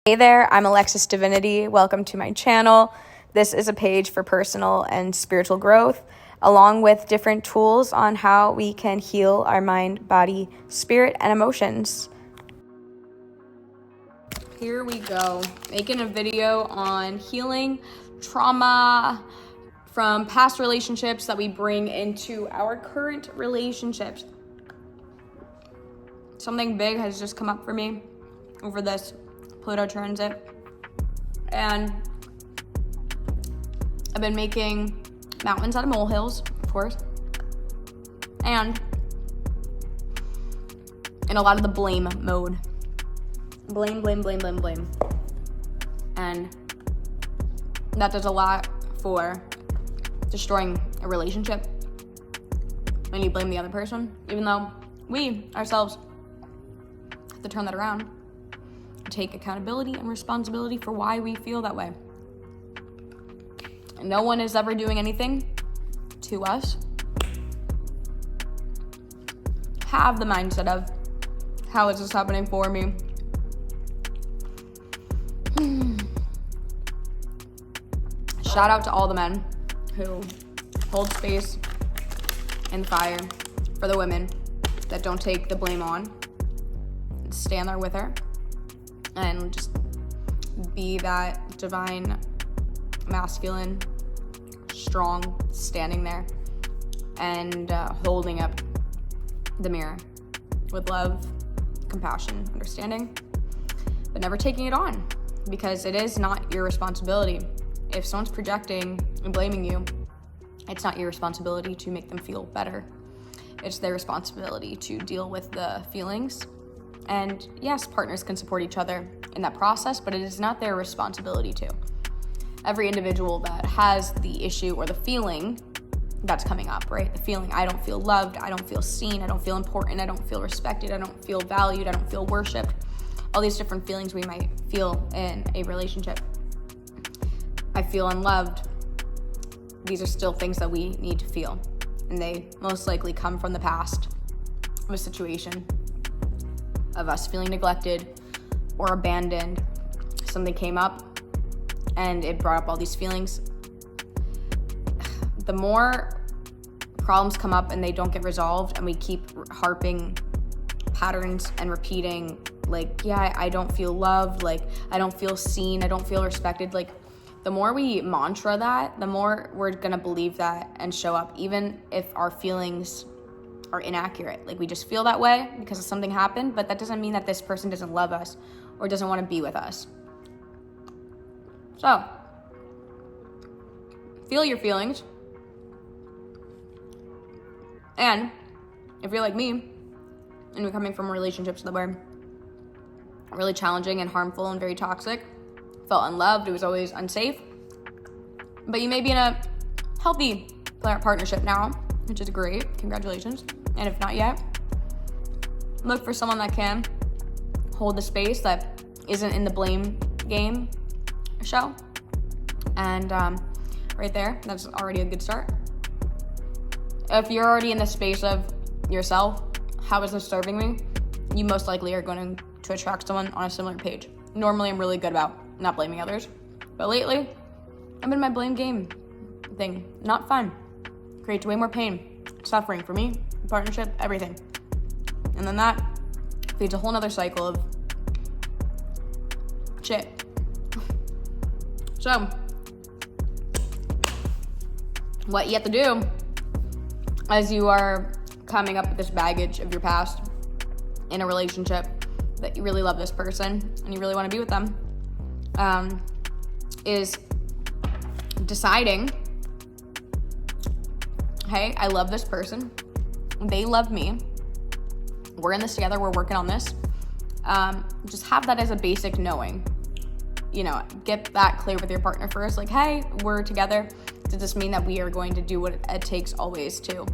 Hey there, I'm Alexis Divinity. Welcome to my channel. This is a page for personal and spiritual growth, along with different tools on how we can heal our mind, body, spirit, and emotions. Here we go, making a video on healing trauma from past relationships that we bring into our current relationships. Something big has just come up for me over this Pluto transit, and I've been making mountains out of molehills, of course, and in a lot of the blame mode. Blame. And that does a lot for destroying a relationship when you blame the other person, even though we ourselves have to turn that around. Take accountability and responsibility for why we feel that way. And no one is ever doing anything to us. Have the mindset of, how is this happening for me? Shout out to all the men who hold space and fire for the women that don't take the blame on and stand there with her and just be that divine, masculine, strong, standing there and holding up the mirror with love, compassion, understanding, but never taking it on, because it is not your responsibility. If someone's projecting and blaming you, it's not your responsibility to make them feel better. It's their responsibility to deal with the feelings. And yes, partners can support each other in that process, but it is not their responsibility to. Every individual that has the issue or the feeling that's coming up, right? The feeling, I don't feel loved, I don't feel seen, I don't feel important, I don't feel respected, I don't feel valued, I don't feel worshipped. All these different feelings we might feel in a relationship. I feel unloved. These are still things that we need to feel. And they most likely come from the past of a situation of us feeling neglected or abandoned. Something came up and it brought up all these feelings. The more problems come up and they don't get resolved, and we keep harping patterns and repeating, like, yeah, I don't feel loved, like, I don't feel seen, I don't feel respected, like, the more we mantra that, the more we're gonna believe that and show up, even if our feelings are inaccurate. Like, we just feel that way because something happened, but that doesn't mean that this person doesn't love us or doesn't want to be with us. So, feel your feelings. And if you're like me and you're coming from relationships that were really challenging and harmful and very toxic, felt unloved, it was always unsafe, but you may be in a healthy partnership now, which is great, congratulations. And if not yet, look for someone that can hold the space, that isn't in the blame game show. And right there, that's already a good start. If you're already in the space of yourself, how is this serving me? You most likely are going to attract someone on a similar page. Normally, I'm really good about not blaming others, but lately, I'm in my blame game thing. Not fun. Creates way more pain, suffering for me, partnership, everything. And then that feeds a whole nother cycle of shit. So, what you have to do as you are coming up with this baggage of your past in a relationship that you really love this person and you really want to be with them, is deciding, hey, I love this person, they love me, we're in this together, we're working on this. Just have that as a basic knowing. You know, get that clear with your partner first, like, hey, we're together. Does this mean that we are going to do what it takes always to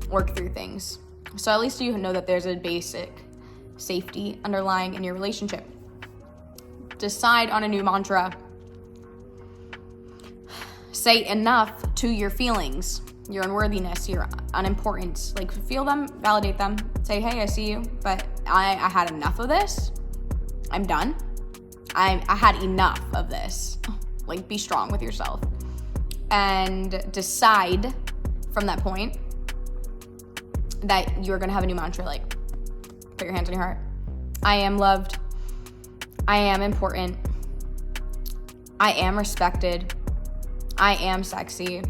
work through things? So at least you know that there's a basic safety underlying in your relationship. Decide on a new mantra. Say enough to your feelings, your unworthiness, your unimportance. Like, feel them, validate them. Say, hey, I see you, but I had enough of this. I'm done. I had enough of this. Like, be strong with yourself. And decide from that point that you're gonna have a new mantra. Like, put your hands on your heart. I am loved. I am important. I am respected. I am sexy.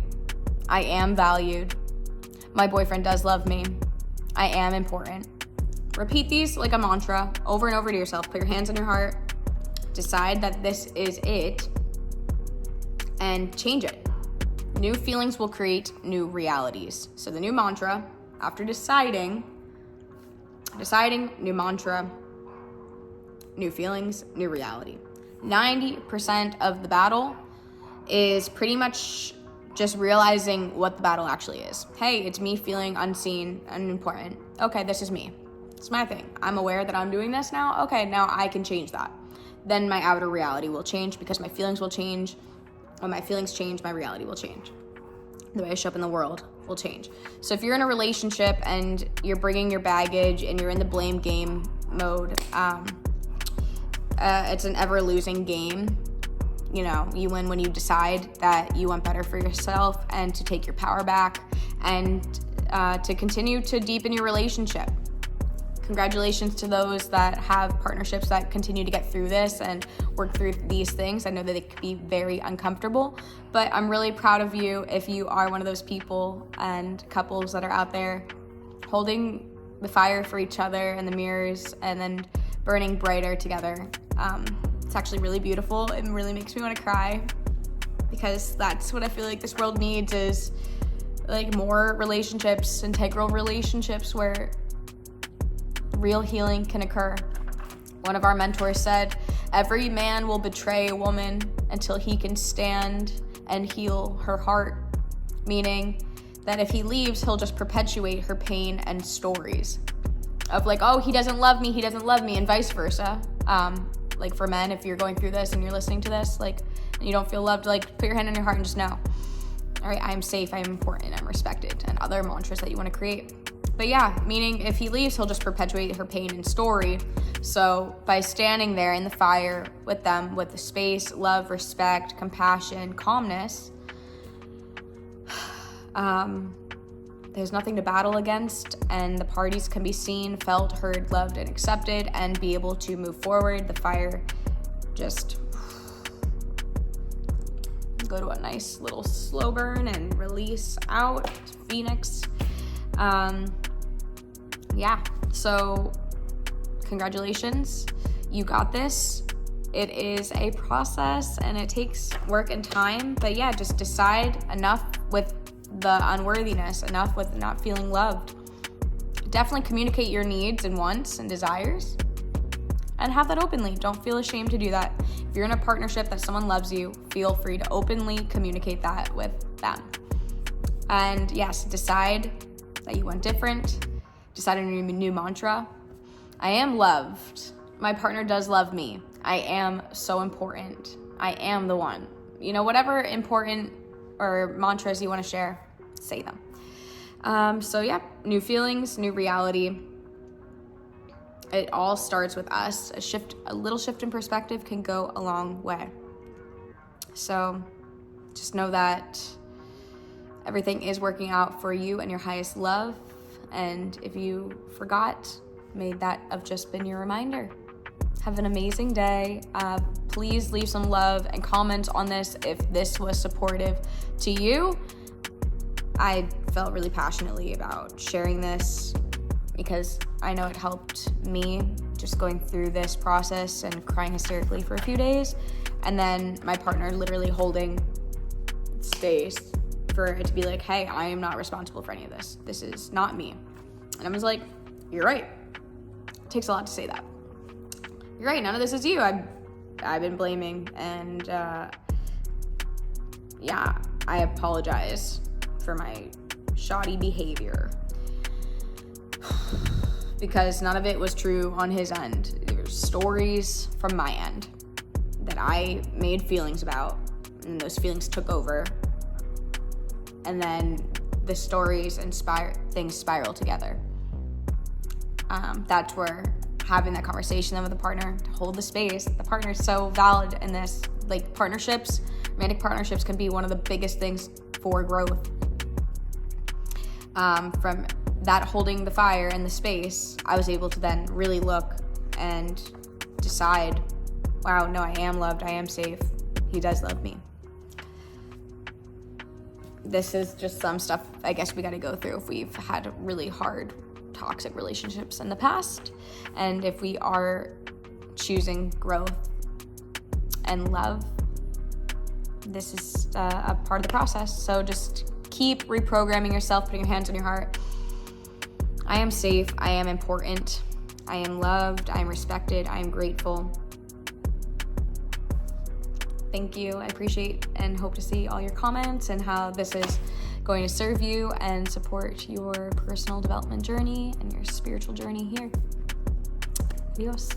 I am valued. My boyfriend does love me. I am important. Repeat these like a mantra over and over to yourself. Put your hands on your heart. Decide that this is it and change it. New feelings will create new realities. So the new mantra, after deciding, new mantra, new feelings, new reality. 90% of the battle is pretty much just realizing what the battle actually is. Hey, it's me feeling unseen and important. Okay, this is me. It's my thing. I'm aware that I'm doing this now. Okay, now I can change that. Then my outer reality will change because my feelings will change. When my feelings change, my reality will change. The way I show up in the world will change. So if you're in a relationship and you're bringing your baggage and you're in the blame game mode, it's an ever-losing game. You know, you win when you decide that you want better for yourself and to take your power back and to continue to deepen your relationship. Congratulations to those that have partnerships that continue to get through this and work through these things. I know that it can be very uncomfortable, but I'm really proud of you if you are one of those people and couples that are out there holding the fire for each other and the mirrors and then burning brighter together. It's actually really beautiful. It really makes me want to cry because that's what I feel like this world needs, is like more relationships, integral relationships where real healing can occur. One of our mentors said, every man will betray a woman until he can stand and heal her heart, meaning that if he leaves, he'll just perpetuate her pain and stories of like, oh, he doesn't love me, and vice versa. Like for men, if you're going through this and you're listening to this, like, and you don't feel loved, like put your hand on your heart and just know, all right, I am safe, I am important, I'm respected, and other mantras that you want to create. But yeah, meaning if he leaves, he'll just perpetuate her pain and story. So by standing there in the fire with them, with the space, love, respect, compassion, calmness, there's nothing to battle against, and the parties can be seen, felt, heard, loved, and accepted, and be able to move forward. The fire just go to a nice little slow burn and release out, Phoenix. Yeah, so congratulations, you got this. It is a process and it takes work and time, but yeah, just decide enough with the unworthiness, enough with not feeling loved. Definitely communicate your needs and wants and desires and have that openly. Don't feel ashamed to do that. If you're in a partnership that someone loves you, feel free to openly communicate that with them. And yes, decide that you want different. Decide on your new mantra. I am loved. My partner does love me. I am so important. I am the one. You know, whatever important or mantras you want to share, say them. So yeah, new feelings, new reality. It all starts with us. A little shift in perspective can go a long way. So just know that everything is working out for you and your highest love. And if you forgot, may that have just been your reminder. Have an amazing day. Please leave some love and comments on this if this was supportive to you. I felt really passionately about sharing this because I know it helped me just going through this process and crying hysterically for a few days. And then my partner literally holding space for it to be like, hey, I am not responsible for any of this. This is not me. And I was like, you're right. It takes a lot to say that. You're right, none of this is you. I've been blaming, and yeah, I apologize for my shoddy behavior because none of it was true on his end. There were stories from my end that I made feelings about, and those feelings took over, and then the stories and things spiral together. That's where having that conversation then with the partner to hold the space. The partner is so valid in this. Like, partnerships, romantic partnerships can be one of the biggest things for growth. From that holding the fire and the space, I was able to then really look and decide, wow, no, I am loved, I am safe, he does love me. This is just some stuff I guess we got to go through if we've had really hard, toxic relationships in the past, and if we are choosing growth and love, this is a part of the process. So just keep reprogramming yourself, putting your hands on your heart. I am safe, I am important, I am loved, I am respected, I am grateful. Thank you. I appreciate and hope to see all your comments and how this is going to serve you and support your personal development journey and your spiritual journey here. Adios.